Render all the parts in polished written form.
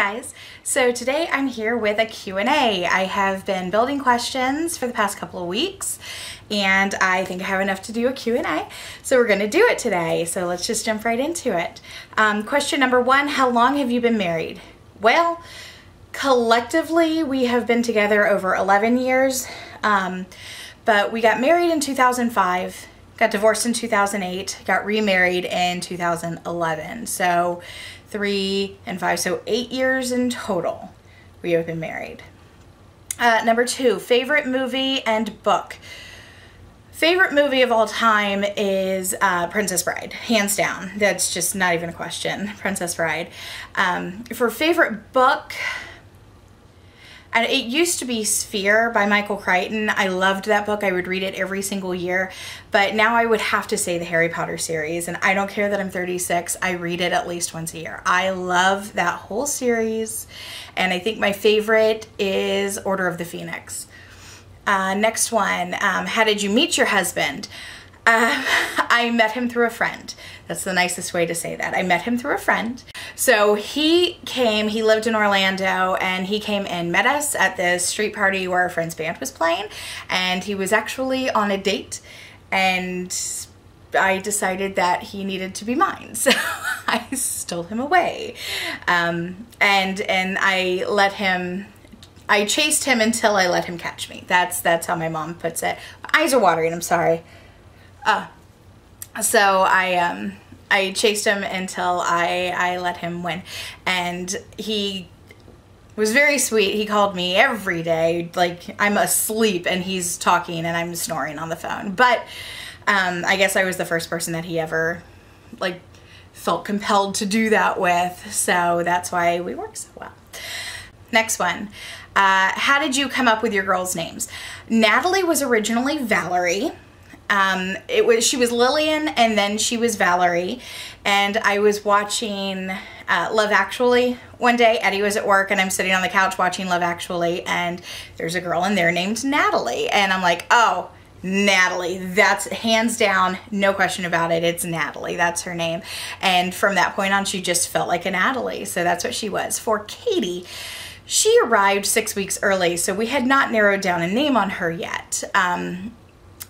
guys, so today I'm here with a Q&A. I have been building questions for the past couple of weeks and I think I have enough to do a Q&A, so we're going to do it today. So let's just jump right into it. Question number one, how long have you been married? Well, collectively we have been together over 11 years, but we got married in 2005, got divorced in 2008, got remarried in 2011. So 3 and 5, so 8 years in total we have been married. Number two, favorite movie and book. Favorite movie of all time is Princess Bride, hands down. That's just not even a question, Princess Bride. For favorite book, and it used to be Sphere by Michael Crichton. I loved that book. I would read it every single year. But now I would have to say the Harry Potter series. And I don't care that I'm 36. I read it at least once a year. I love that whole series. And I think my favorite is Order of the Phoenix. Next one, how did you meet your husband? I met him through a friend. That's the nicest way to say that. I met him through a friend. So he came, he lived in Orlando, and he came and met us at this street party where our friend's band was playing, and he was actually on a date, and I decided that he needed to be mine, so I stole him away. And I let him, I chased him until I let him catch me. That's how my mom puts it. My eyes are watering, I'm sorry. So I chased him until I let him win, and he was very sweet. He called me every day, like I'm asleep and he's talking and I'm snoring on the phone. But I guess I was the first person that he ever like felt compelled to do that with, so that's why we work so well. Next one, how did you come up with your girls' names? Natalie was originally Valerie. She was Lillian and then she was Valerie, and I was watching Love Actually one day. Eddie was at work and I'm sitting on the couch watching Love Actually, and there's a girl in there named Natalie, and I'm like, oh, Natalie, that's hands down, no question about it, it's Natalie, that's her name. And from that point on she just felt like a Natalie, so that's what she was. For Katie, she arrived 6 weeks early, so we had not narrowed down a name on her yet.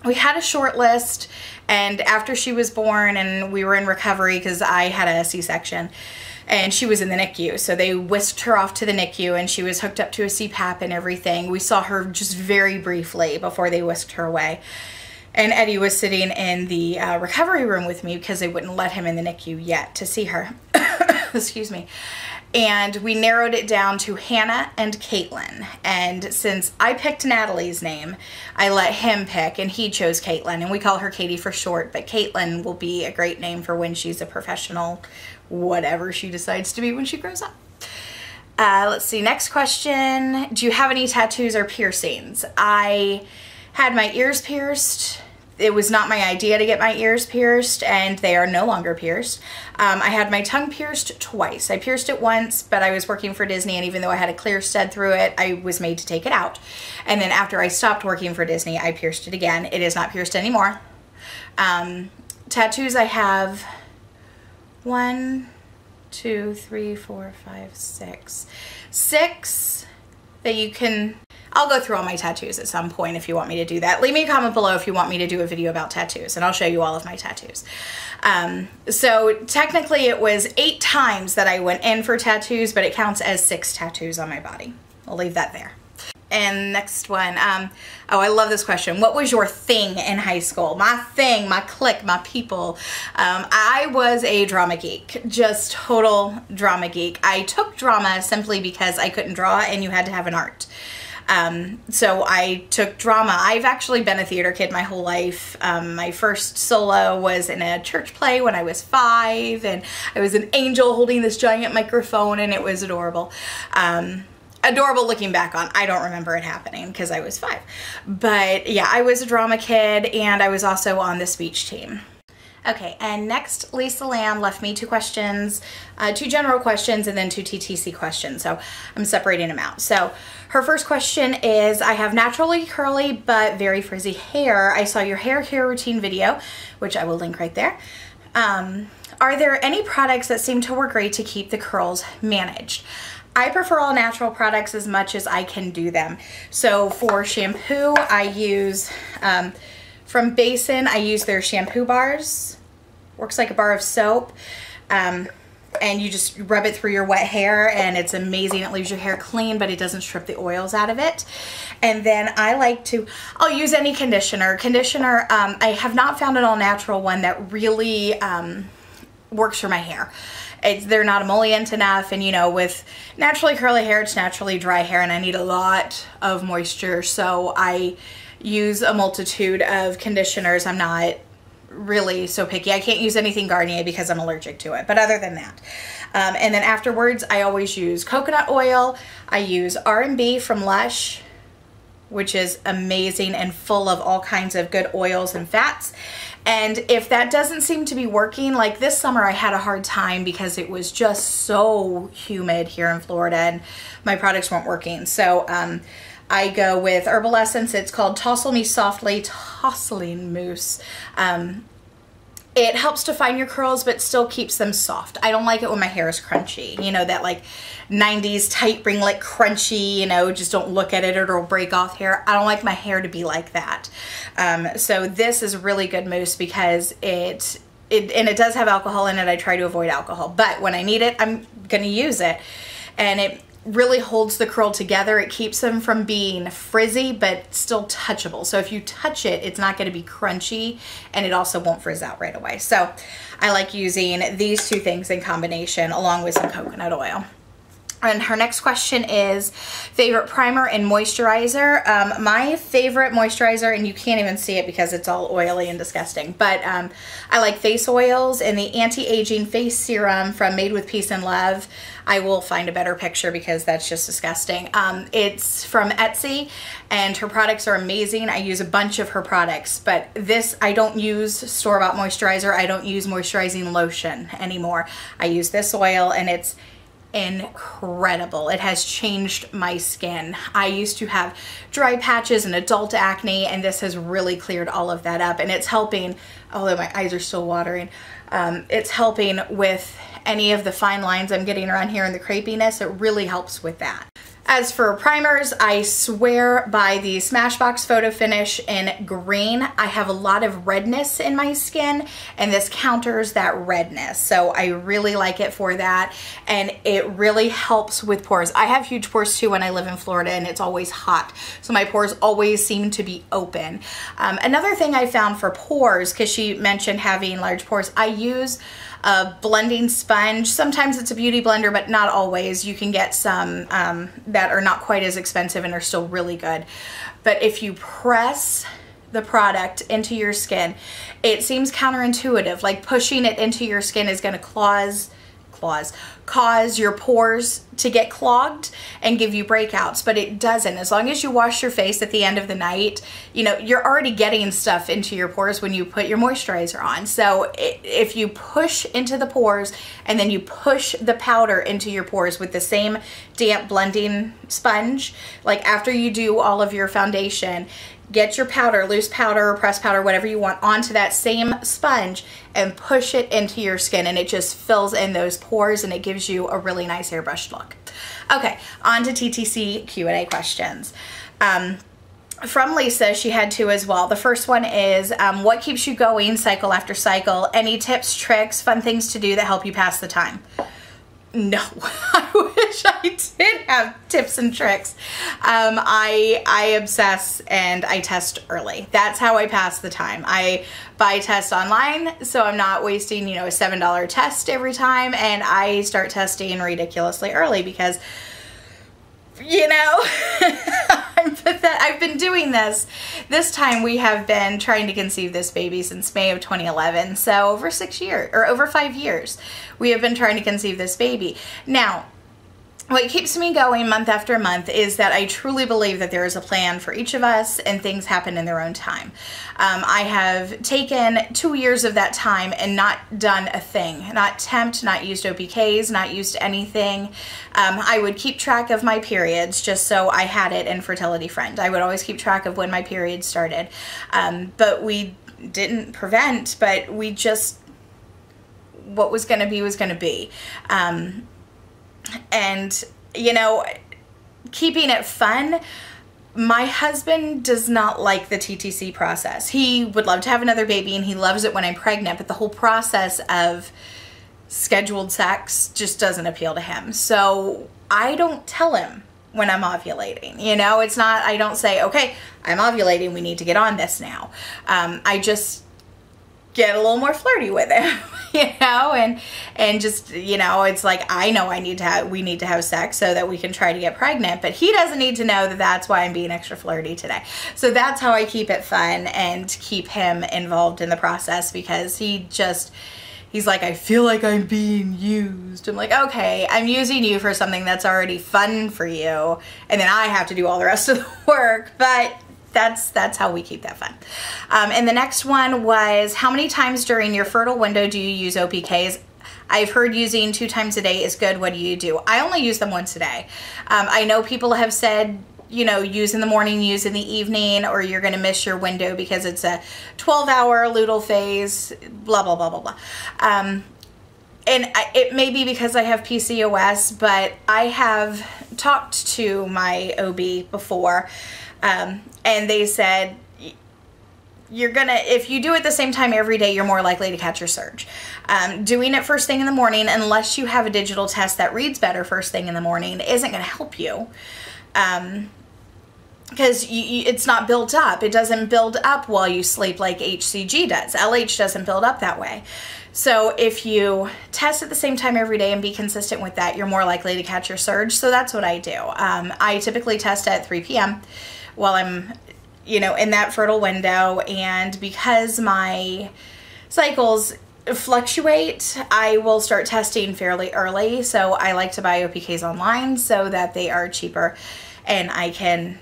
We had a short list, and after she was born and we were in recovery because I had a C-section and she was in the NICU, so they whisked her off to the NICU and she was hooked up to a CPAP and everything. We saw her just very briefly before they whisked her away, and Eddie was sitting in the recovery room with me because they wouldn't let him in the NICU yet to see her. Excuse me. And we narrowed it down to Hannah and Caitlin. And since I picked Natalie's name, I let him pick, and he chose Caitlin. And we call her Katie for short, but Caitlin will be a great name for when she's a professional, whatever she decides to be when she grows up. Let's see, next question. Do you have any tattoos or piercings? I had my ears pierced. It was not my idea to get my ears pierced, and they are no longer pierced. I had my tongue pierced twice. I pierced it once, but I was working for Disney, and even though I had a clear stud through it, I was made to take it out. And then after I stopped working for Disney, I pierced it again. It is not pierced anymore. Tattoos, I have 1, 2, 3, 4, 5, 6. 6 that you can... I'll go through all my tattoos at some point if you want me to do that. Leave me a comment below if you want me to do a video about tattoos, and I'll show you all of my tattoos. So technically it was 8 times that I went in for tattoos, but it counts as 6 tattoos on my body. I'll leave that there. And next one, oh, I love this question. What was your thing in high school? My thing, my clique, my people. I was a drama geek, just total drama geek. I took drama simply because I couldn't draw and you had to have an art. So I took drama. I've actually been a theater kid my whole life. My first solo was in a church play when I was 5, and I was an angel holding this giant microphone, and it was adorable. Adorable looking back on. I don't remember it happening because I was 5. But yeah, I was a drama kid, and I was also on the speech team. Okay, and next, Lisa Lamb left me 2 questions, 2 general questions and then 2 TTC questions. So I'm separating them out. So her first question is, I have naturally curly but very frizzy hair. I saw your hair care routine video, which I will link right there. are there any products that seem to work great to keep the curls managed? I prefer all natural products as much as I can do them. So for shampoo, I use, from Basin, I use their shampoo bars. Works like a bar of soap. And you just rub it through your wet hair and it's amazing. It leaves your hair clean, but it doesn't strip the oils out of it. And then I'll use any conditioner. I have not found an all natural one that really works for my hair. They're not emollient enough, and you know, with naturally curly hair, it's naturally dry hair, and I need a lot of moisture, so I use a multitude of conditioners. I'm not really so picky. I can't use anything Garnier because I'm allergic to it, but other than that. And then afterwards, I always use coconut oil. I use R&B from Lush, which is amazing and full of all kinds of good oils and fats. And if that doesn't seem to be working, like this summer I had a hard time because it was just so humid here in Florida and my products weren't working. So I go with Herbal Essence. It's called Tousle Me Softly Tousling Mousse. It helps define your curls but still keeps them soft. I don't like it when my hair is crunchy. You know, that like 90s tight ringlet crunchy, you know, just don't look at it or it'll break off hair. I don't like my hair to be like that. So this is really good mousse because it does have alcohol in it. I try to avoid alcohol, but when I need it, I'm gonna use it. And it really holds the curl together. It keeps them from being frizzy but still touchable. So if you touch it, it's not going to be crunchy, and it also won't frizz out right away. So I like using these two things in combination along with some coconut oil. And her next question is favorite primer and moisturizer. My favorite moisturizer, and you can't even see it because it's all oily and disgusting, but I like face oils and the anti-aging face serum from Made with Peace and Love. I will find a better picture because that's just disgusting. It's from Etsy and her products are amazing. I use a bunch of her products, but this, I don't use store-bought moisturizer. I don't use moisturizing lotion anymore. I use this oil and it's incredible. It has changed my skin. I used to have dry patches and adult acne, and this has really cleared all of that up, and it's helping, although my eyes are still watering, it's helping with any of the fine lines I'm getting around here and the crepiness. It really helps with that. As for primers, I swear by the Smashbox Photo Finish in green. I have a lot of redness in my skin and this counters that redness. So I really like it for that, and it really helps with pores. I have huge pores too when I live in Florida and it's always hot. So my pores always seem to be open. Another thing I found for pores, because she mentioned having large pores, I use a blending sponge. Sometimes it's a beauty blender, but not always. You can get some that are not quite as expensive and are still really good. But if you press the product into your skin, it seems counterintuitive, like pushing it into your skin is going to cause your pores to get clogged and give you breakouts, but it doesn't. As long as you wash your face at the end of the night, you know, you're already getting stuff into your pores when you put your moisturizer on. So if you push into the pores and then you push the powder into your pores with the same damp blending sponge, like after you do all of your foundation, get your powder, loose powder or pressed powder, whatever you want, onto that same sponge and push it into your skin, and it just fills in those pores and it gives you a really nice airbrushed look. Okay, on to TTC Q&A questions. From Lisa, she had two as well. The first one is, what keeps you going cycle after cycle? Any tips, tricks, fun things to do that help you pass the time? No, I wish I did have tips and tricks. I obsess and I test early. That's how I pass the time. I buy tests online, so I'm not wasting, you know, a $7 test every time, and I start testing ridiculously early because, you know, I've been doing this. This time we have been trying to conceive this baby since May of 2011. So over 6 years, or over 5 years, we have been trying to conceive this baby. Now, what keeps me going month after month is that I truly believe that there is a plan for each of us and things happen in their own time. I have taken 2 years of that time and not done a thing, not temped, not used OPKs, not used anything. I would keep track of my periods just so I had it in Fertility Friend. I would always keep track of when my periods started. But we didn't prevent, but we what was going to be was going to be. And, you know, keeping it fun, my husband does not like the TTC process. He would love to have another baby and he loves it when I'm pregnant, but the whole process of scheduled sex just doesn't appeal to him. So I don't tell him when I'm ovulating, you know, it's not, I don't say, okay, I'm ovulating, we need to get on this now. I just get a little more flirty with him, you know, and just, you know, it's like, I know we need to have sex so that we can try to get pregnant, but he doesn't need to know that that's why I'm being extra flirty today. So that's how I keep it fun and keep him involved in the process, because he's like, I feel like I'm being used. I'm like, okay, I'm using you for something that's already fun for you, and then I have to do all the rest of the work, but that's how we keep that fun. And the next one was, how many times during your fertile window do you use OPKs? I've heard using 2 times a day is good. What do you do? I only use them once a day. I know people have said, you know, use in the morning, use in the evening, or you're going to miss your window because it's a 12-hour luteal phase, blah, blah, blah, blah, blah. And it may be because I have PCOS, but I have talked to my OB before, and they said, if you do it the same time every day, you're more likely to catch your surge. Doing it first thing in the morning, unless you have a digital test that reads better first thing in the morning, isn't going to help you. Because it's not built up. It doesn't build up while you sleep like HCG does. LH doesn't build up that way. So if you test at the same time every day and be consistent with that, you're more likely to catch your surge. So that's what I do. I typically test at 3 p.m. while I'm, you know, in that fertile window. And because my cycles fluctuate, I will start testing fairly early. So I like to buy OPKs online so that they are cheaper and I can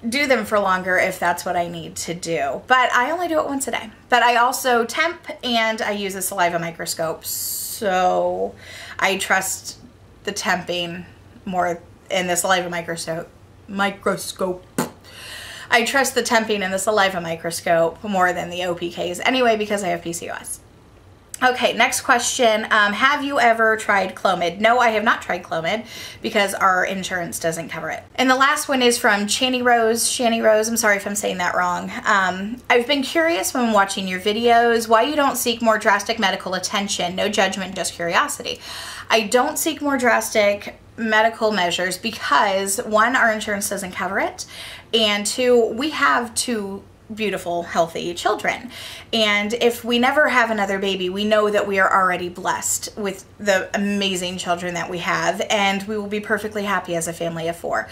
do them for longer if that's what I need to do. But I only do it once a day. But I also temp and I use a saliva microscope. So I trust the temping more in the saliva microscope. I trust the temping in the saliva microscope more than the OPKs anyway, because I have PCOS. Okay, next question. Have you ever tried Clomid? No, I have not tried Clomid because our insurance doesn't cover it. And the last one is from Shani Rose, I'm sorry if I'm saying that wrong. I've been curious when watching your videos why you don't seek more drastic medical attention. No judgment, just curiosity. I don't seek more drastic medical measures because 1, our insurance doesn't cover it, and 2, we have 2 beautiful, healthy children. And if we never have another baby, we know that we are already blessed with the amazing children that we have, and we will be perfectly happy as a family of 4.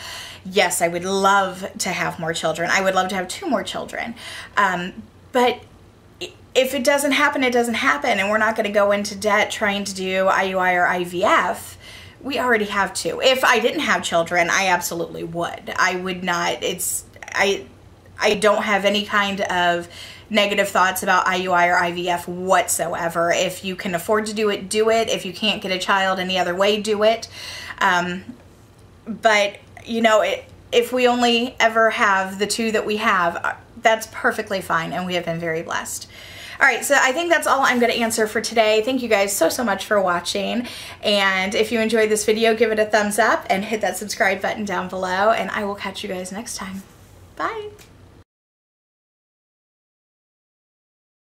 Yes, I would love to have more children. I would love to have 2 more children. But if it doesn't happen, it doesn't happen, and we're not going to go into debt trying to do IUI or IVF. We already have 2. If I didn't have children, I absolutely would. I would not. I don't have any kind of negative thoughts about IUI or IVF whatsoever. If you can afford to do it, do it. If you can't get a child any other way, do it. But, you know, if we only ever have the 2 that we have, that's perfectly fine, and we have been very blessed. All right, so I think that's all I'm going to answer for today. Thank you guys so much for watching. And if you enjoyed this video, give it a thumbs up and hit that subscribe button down below, and I will catch you guys next time. Bye.